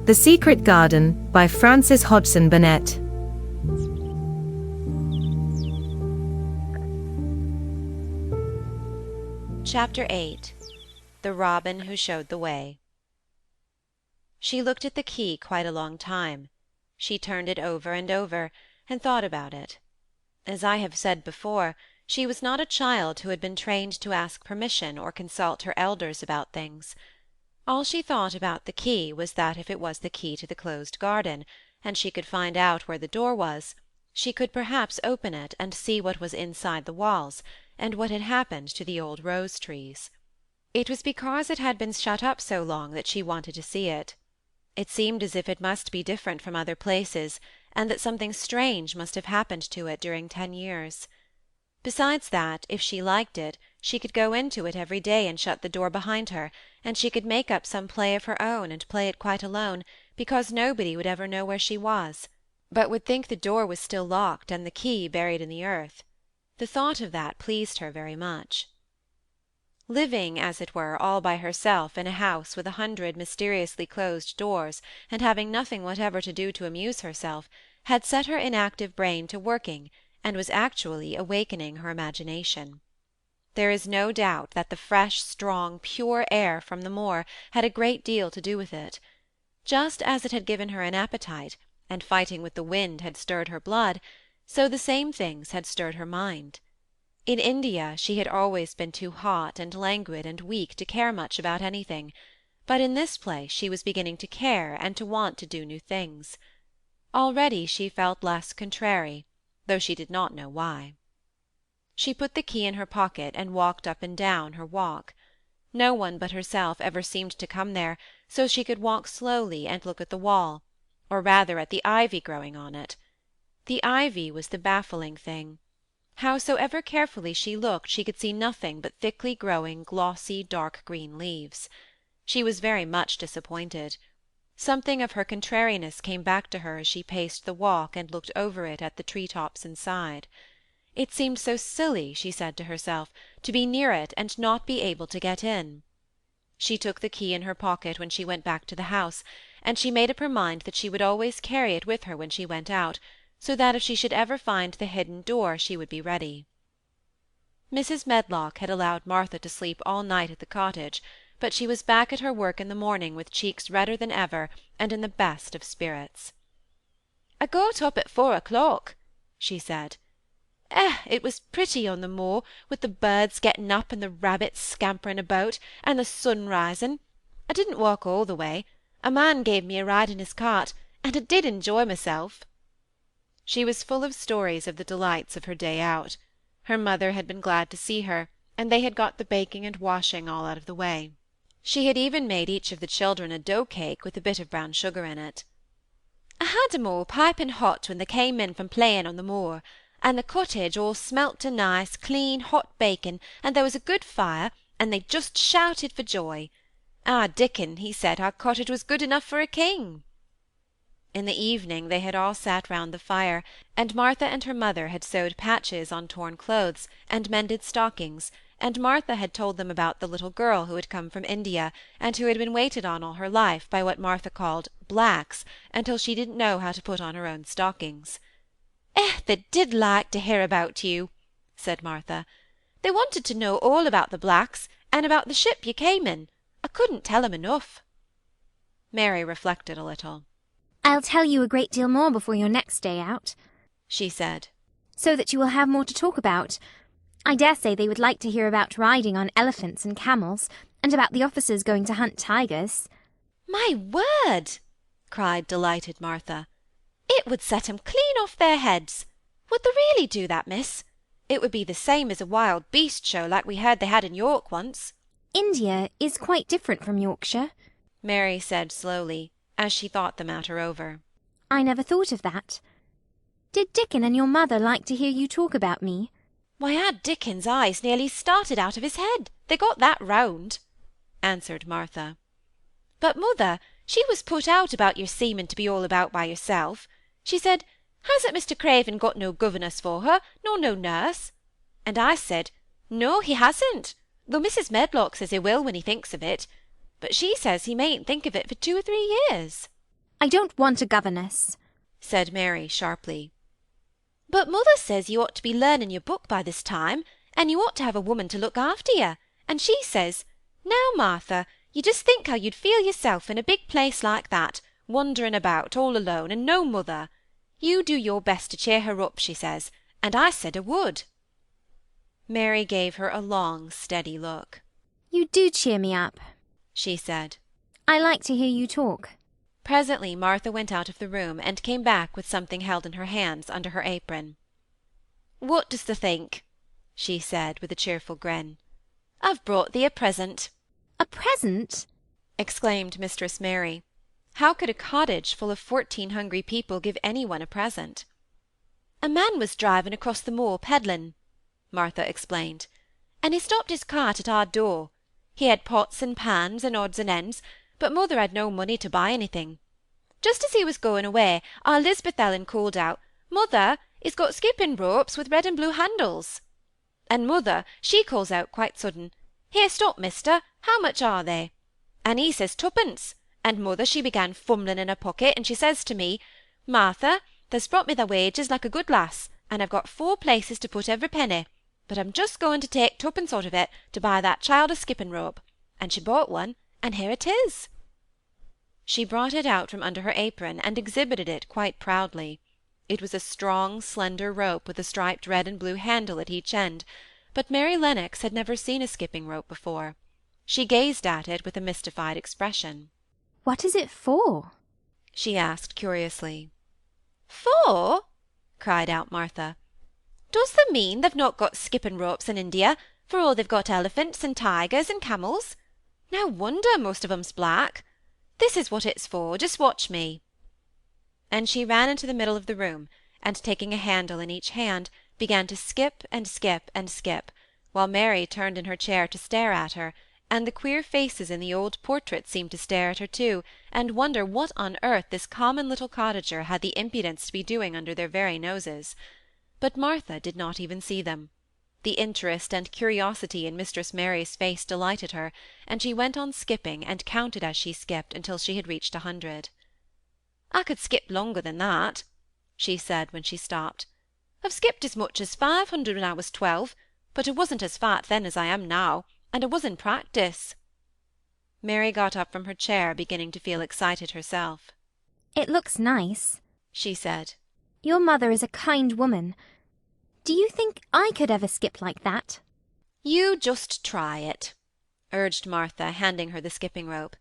The Secret Garden by Frances Hodgson Burnett. Chapter VIII. The Robin Who Showed the Way. She looked at the key quite a long time. She turned it over and over, and thought about it. As I have said before, she was not a child who had been trained to ask permission or consult her elders about things. All she thought about the key was that if it was the key to the closed garden, and she could find out where the door was, she could perhaps open it and see what was inside the walls, and what had happened to the old rose-trees. It was because it had been shut up so long that she wanted to see it. It seemed as if it must be different from other places, and that something strange must have happened to it during 10 years. Besides that, if she liked it, she could go into it every day and shut the door behind her, and she could make up some play of her own and play it quite alone, because nobody would ever know where she was, but would think the door was still locked and the key buried in the earth. The thought of that pleased her very much. Living, as it were, all by herself in a house with 100 mysteriously closed doors, and having nothing whatever to do to amuse herself, had set her inactive brain to working, and was actually awakening her imagination. There is no doubt that the fresh, strong, pure air from the moor had a great deal to do with it. Just as it had given her an appetite, and fighting with the wind had stirred her blood, so the same things had stirred her mind. In India she had always been too hot and languid and weak to care much about anything, but in this place she was beginning to care and to want to do new things. Already she felt less contrary, though she did not know why. She put the key in her pocket and walked up and down her walk. No one but herself ever seemed to come there, so she could walk slowly and look at the wall, or rather at the ivy growing on it. The ivy was the baffling thing. Howsoever carefully she looked, she could see nothing but thickly growing, glossy, dark green leaves. She was very much disappointed. Something of her contrariness came back to her as she paced the walk and looked over it at the tree-tops inside. It seemed so silly, she said to herself, to be near it and not be able to get in. She took the key in her pocket when she went back to the house, and she made up her mind that she would always carry it with her when she went out, so that if she should ever find the hidden door she would be ready. Mrs. Medlock had allowed Martha to sleep all night at the cottage, but she was back at her work in the morning with cheeks redder than ever and in the best of spirits. "I got up at 4 o'clock," she said. It was pretty on the moor, with the birds getting up and the rabbits scampering about, and the sun rising. I didn't walk all the way. A man gave me a ride in his cart, and I did enjoy myself." She was full of stories of the delights of her day out. Her mother had been glad to see her, and they had got the baking and washing all out of the way. She had even made each of the children a dough-cake with a bit of brown sugar in it. "I had 'em all piping hot when they came in from playing on the moor, and the cottage all smelt to nice, clean, hot bacon, and there was a good fire, and they just shouted for joy. Our Dickon, he said our cottage was good enough for a king." In the evening they had all sat round the fire, and Martha and her mother had sewed patches on torn clothes, and mended stockings, and Martha had told them about the little girl who had come from India, and who had been waited on all her life by what Martha called blacks, until she didn't know how to put on her own stockings. They did like to hear about you," said Martha. "They wanted to know all about the blacks, and about the ship you came in. I couldn't tell 'em enough." Mary reflected a little. "I'll tell you a great deal more before your next day out," she said, "so that you will have more to talk about. I dare say they would like to hear about riding on elephants and camels, and about the officers going to hunt tigers." "My word!" cried delighted Martha. "It would set 'em clean off their heads. Would they really do that, miss? It would be the same as a wild beast show like we heard they had in York once." "India is quite different from Yorkshire," Mary said slowly, as she thought the matter over. "I never thought of that. Did Dickon and your mother like to hear you talk about me?" "Why, our Dickon's eyes nearly started out of his head, they got that round," answered Martha. "But mother, she was put out about your seeming to be all about by yourself. She said, 'Hasn't Mr. Craven got no governess for her, nor no nurse?' And I said, 'No, he hasn't, though Mrs. Medlock says he will when he thinks of it. But she says he mayn't think of it for 2 or 3 years. I don't want a governess, said Mary sharply. But mother says you ought to be learning your book by this time, and you ought to have a woman to look after you, and she says, now, Martha, you just think how you'd feel yourself in a big place like that, wandering about all alone, and no mother. You do your best to cheer her up, she says, and I said I would. Mary gave her a long, steady look. You do cheer me up, she said. I like to hear you talk. Presently Martha went out of the room, and came back with something held in her hands under her apron. What dost thou think? she said, with a cheerful grin. I've brought thee a present. A present? exclaimed Mistress Mary. How could a cottage full of 14 hungry people give any one a present? A man was driving across the moor peddling, Martha explained, and he stopped his cart at our door. He had pots and pans and odds and ends, but mother had no money to buy anything. Just as he was going away, our Lisbeth Ellen called out, Mother, he's got skipping ropes with red and blue handles. And mother, she calls out quite sudden, Here, stop, mister, how much are they? And he says 2pence, and mother, she began fumbling in her pocket, and she says to me, Martha, thou's brought me thy wages like a good lass, and I've got 4 places to put every penny, but I'm just going to take 2pence out of it to buy that child a skipping rope. And she bought one, and here it is. She brought it out from under her apron, and exhibited it quite proudly. It was a strong, slender rope with a striped red and blue handle at each end, but Mary Lennox had never seen a skipping rope before. She gazed at it with a mystified expression. What is it for? she asked curiously. For? cried out Martha. Does that mean they've not got skipping ropes in India, for all they've got elephants and tigers and camels? No wonder most of 'em's black. This is what it's for, just watch me. And she ran into the middle of the room, and taking a handle in each hand, began to skip and skip and skip, while Mary turned in her chair to stare at her, and the queer faces in the old portraits seemed to stare at her too, and wonder what on earth this common little cottager had the impudence to be doing under their very noses. But Martha did not even see them. The interest and curiosity in Mistress Mary's face delighted her, and she went on skipping, and counted as she skipped until she had reached 100. I could skip longer than that, she said when she stopped. I've skipped as much as 500 when I was 12, but I wasn't as fat then as I am now, and I was in practice. Mary got up from her chair, beginning to feel excited herself. It looks nice, she said. Your mother is a kind woman. Do you think I could ever skip like that? You just try it, urged Martha, handing her the skipping rope.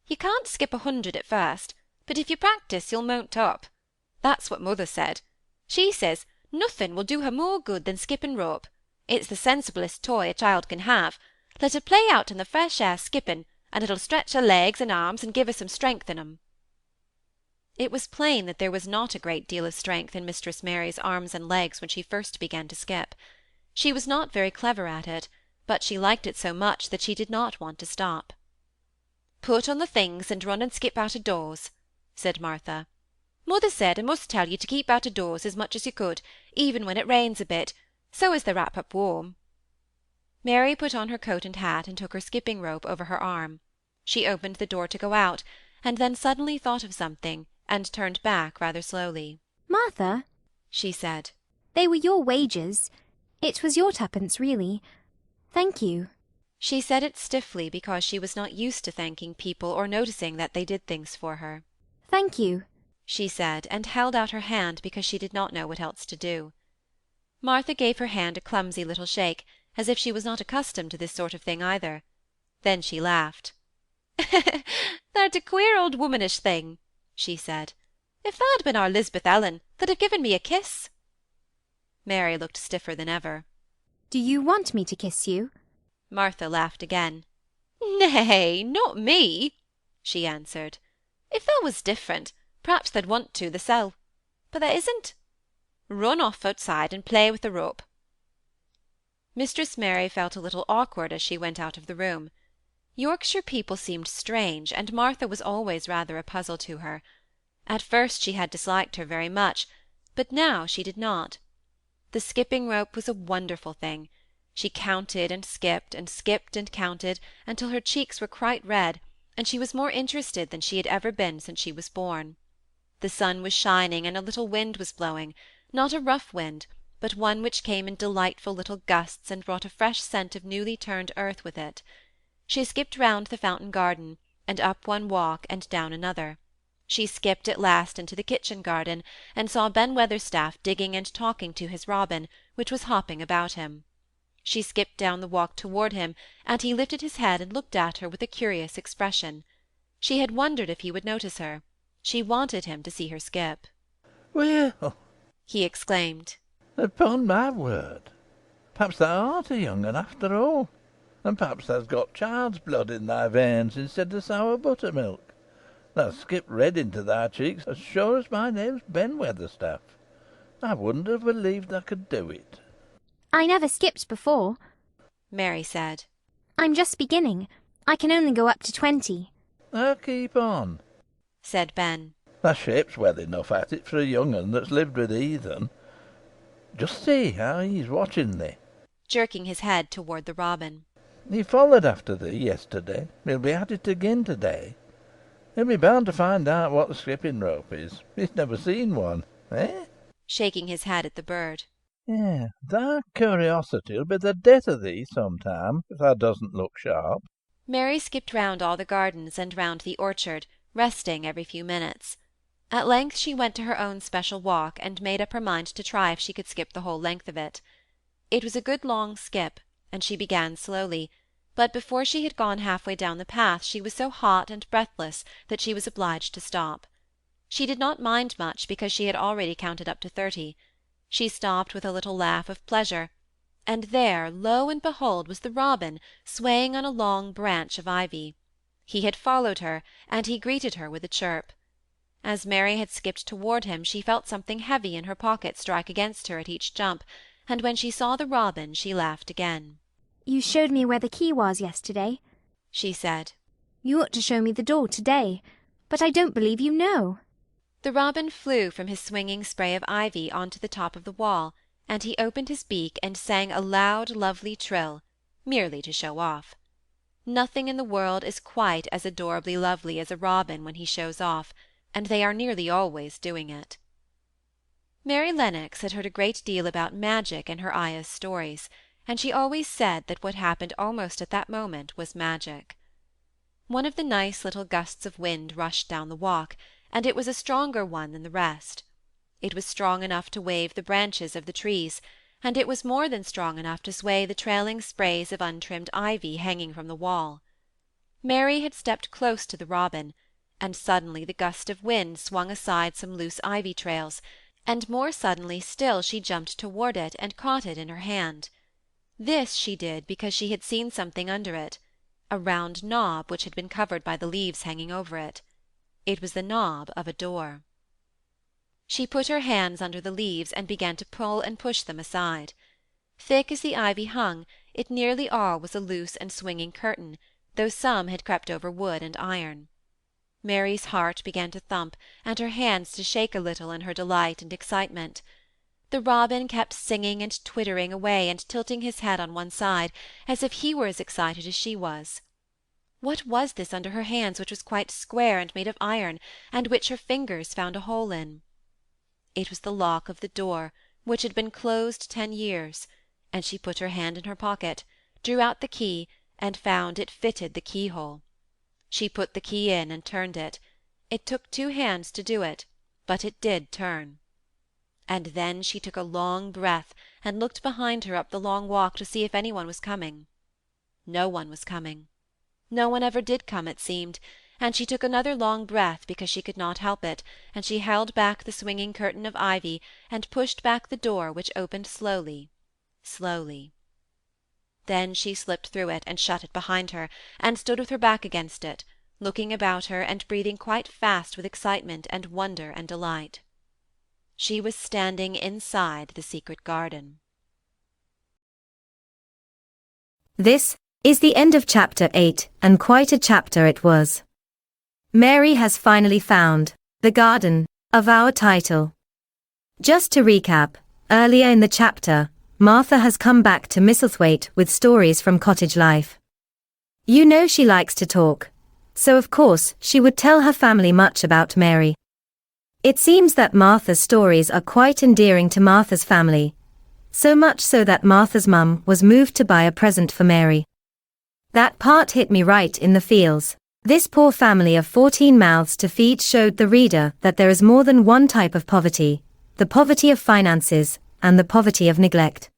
You can't skip 100 at first, but if you practise you'll mount up. That's what mother said. She says nothing will do her more good than skipping rope. It's the sensiblest toy a child can have. Let her play out in the fresh air skipping, and it'll stretch her legs and arms and give her some strength in 'em. It was plain that there was not a great deal of strength in Mistress Mary's arms and legs when she first began to skip. She was not very clever at it, but she liked it so much that she did not want to stop. Put on the things and run and skip out of doors, said Martha. Mother said I must tell you to keep out of doors as much as you could, even when it rains a bit, so as they wrap up warm. Mary put on her coat and hat and took her skipping rope over her arm. She opened the door to go out, and then suddenly thought of something, and turned back rather slowly. Martha, she said. They were your wages. It was your 2pence, really. Thank you. She said it stiffly because she was not used to thanking people or noticing that they did things for her. Thank you, she said, and held out her hand because she did not know what else to do. Martha gave her hand a clumsy little shake, as if she was not accustomed to this sort of thing either. Then she laughed. Thou'rt a queer old womanish thing, she said. If thou'd been our Lisbeth Ellen, thou'd have given me a kiss. Mary looked stiffer than ever. Do you want me to kiss you? Martha laughed again. Nay, not me, she answered. If thou was different, perhaps thou'd want to thysel', but there isn't. Run off outside and play with the rope. Mistress Mary felt a little awkward as she went out of the room. Yorkshire people seemed strange, and Martha was always rather a puzzle to her. At first she had disliked her very much, but now she did not. The skipping rope was a wonderful thing. She counted and skipped and skipped and counted until her cheeks were quite red, and she was more interested than she had ever been since she was born. The sun was shining, and a little wind was blowing, not a rough wind, but one which came in delightful little gusts and brought a fresh scent of newly turned earth with it. She skipped round the fountain garden, and up one walk and down another. She skipped at last into the kitchen garden, and saw Ben Weatherstaff digging and talking to his robin, which was hopping about him. She skipped down the walk toward him, and he lifted his head and looked at her with a curious expression. She had wondered if he would notice her. She wanted him to see her skip. "Well," he exclaimed. "upon my word, perhaps thou art a young un after all, and perhaps thou'st got child's blood in thy veins instead of sour buttermilk. Thou'st skipped red into thy cheeks as sure as my name's Ben Weatherstaff. I wouldn't have believed I could do it." I never skipped before, Mary said. I'm just beginning. I can only go up to 20. "Keep on," said Ben. "Thy shape's well enough at it for a young un that's lived with heathen. Just see how he's watching thee." Jerking his head toward the robin. "He followed after thee yesterday. He'll be at it again to-day. He'll be bound to find out what the skipping rope is. He's never seen one, eh?" Shaking his head at the bird. "Yeah, thy curiosity'll be the death of thee sometime, if thou doesn't look sharp." Mary skipped round all the gardens and round the orchard, resting every few minutes. At length she went to her own special walk, and made up her mind to try if she could skip the whole length of it. It was a good long skip, and she began slowly, but before she had gone half-way down the path she was so hot and breathless that she was obliged to stop. She did not mind much, because she had already counted up to 30. She stopped with a little laugh of pleasure, and there, lo and behold, was the robin swaying on a long branch of ivy. He had followed her, and he greeted her with a chirp. As Mary had skipped toward him, she felt something heavy in her pocket strike against her at each jump, and when she saw the robin she laughed again. You showed me where the key was yesterday, she said. You ought to show me the door today, but I don't believe you know. The robin flew from his swinging spray of ivy on to the top of the wall, and he opened his beak and sang a loud, lovely trill, merely to show off. Nothing in the world is quite as adorably lovely as a robin when he shows off, and they are nearly always doing it. Mary Lennox had heard a great deal about magic in her Aya's stories, and she always said that what happened almost at that moment was magic. One of the nice little gusts of wind rushed down the walk, and it was a stronger one than the rest. It was strong enough to wave the branches of the trees, and it was more than strong enough to sway the trailing sprays of untrimmed ivy hanging from the wall. Mary had stepped close to the robin, and suddenly the gust of wind swung aside some loose ivy trails, and more suddenly still she jumped toward it and caught it in her hand. This she did because she had seen something under it, a round knob which had been covered by the leaves hanging over it. It was the knob of a door. She put her hands under the leaves and began to pull and push them aside. Thick as the ivy hung, it nearly all was a loose and swinging curtain, though some had crept over wood and iron. Mary's heart began to thump, and her hands to shake a little in her delight and excitement. The robin kept singing and twittering away and tilting his head on one side, as if he were as excited as she was. What was this under her hands which was quite square and made of iron, and which her fingers found a hole in? It was the lock of the door, which had been closed 10 years, and she put her hand in her pocket, drew out the key, and found it fitted the keyhole. She put the key in and turned it. It took 2 hands to do it, but it did turn. And then she took a long breath and looked behind her up the long walk to see if any one was coming. No one was coming. No one ever did come, it seemed, and she took another long breath because she could not help it, and she held back the swinging curtain of ivy and pushed back the door, which opened slowly, slowly. Then she slipped through it and shut it behind her, and stood with her back against it, looking about her and breathing quite fast with excitement and wonder and delight. She was standing inside the secret garden. This is the end of chapter 8, and quite a chapter it was. Mary has finally found the garden of our title. Just to recap, earlier in the chapter, Martha has come back to Misselthwaite with stories from cottage life. You know she likes to talk, so of course she would tell her family much about Mary. It seems that Martha's stories are quite endearing to Martha's family, so much so that Martha's mum was moved to buy a present for Mary. That part hit me right in the feels. This poor family of 14 mouths to feed showed the reader that there is more than one type of poverty, the poverty of finances, and the poverty of neglect.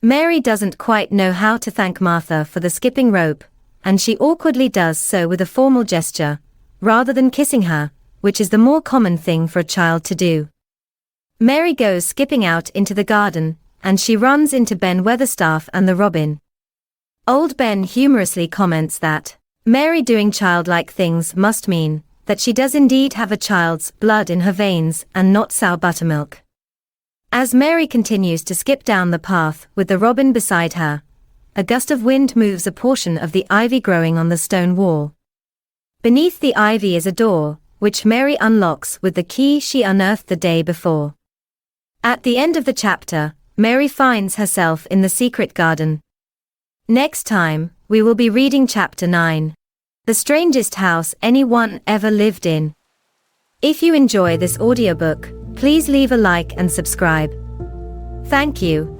Mary doesn't quite know how to thank Martha for the skipping rope, and she awkwardly does so with a formal gesture, rather than kissing her, which is the more common thing for a child to do. Mary goes skipping out into the garden, and she runs into Ben Weatherstaff and the robin. Old Ben humorously comments that Mary doing childlike things must mean that she does indeed have a child's blood in her veins and not sour buttermilk. As Mary continues to skip down the path with the robin beside her, a gust of wind moves a portion of the ivy growing on the stone wall. Beneath the ivy is a door, which Mary unlocks with the key she unearthed the day before. At the end of the chapter, Mary finds herself in the secret garden. Next time, we will be reading chapter 9, The Strangest House Anyone Ever Lived In. If you enjoy this audiobook, please leave a like and subscribe. Thank you.